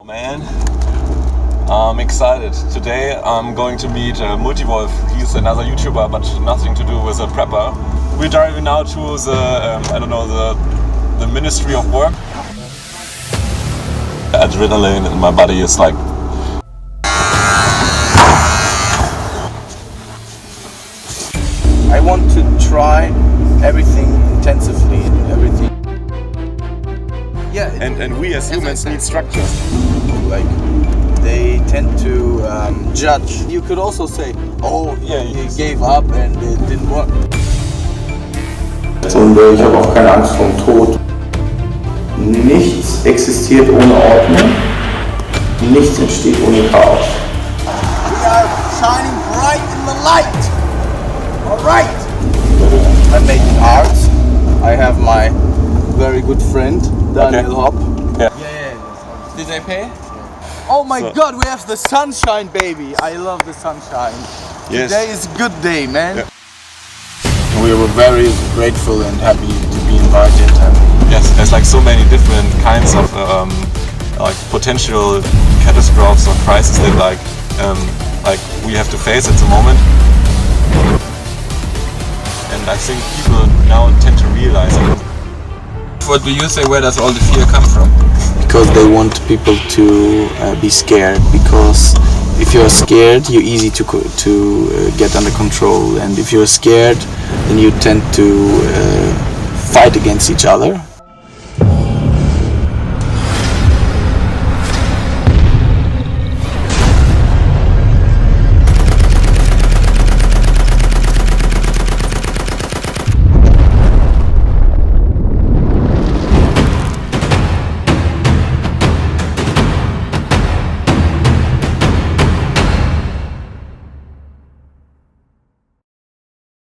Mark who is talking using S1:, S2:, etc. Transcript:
S1: Man, I'm excited. Today I'm going to meet Multiwolf. He's another YouTuber, but nothing to do with a prepper. We're driving now to the Ministry of Work. Adrenaline in my body is like.
S2: I want to try everything intensively and everything. Yeah.
S1: And we as humans need structures.
S2: Like they tend to judge. You could also say, oh,
S1: Yeah,
S2: he gave up and it didn't work.
S3: Und ich habe auch keine Angst vor dem Tod. Nichts existiert ohne Ordnung. Nichts entsteht ohne Chaos.
S2: We are shining bright in the light. All right. I'm making art. I have my very good friend Daniel Hopp.
S1: Yeah.
S2: Did they pay? Oh my God, we have the sunshine, baby. I love the sunshine.
S1: Yes.
S2: Today is a good day, man.
S1: Yeah.
S2: We were very grateful and happy to be invited.
S1: Yes, there's like so many different kinds of like potential catastrophes or crises that like we have to face at the moment. And I think people now tend to realize it.
S4: What do you say? Where does all the fear come from?
S2: Because they want people to be scared. Because if you're scared, you're easy to get under control. And if you're scared, then you tend to fight against each other.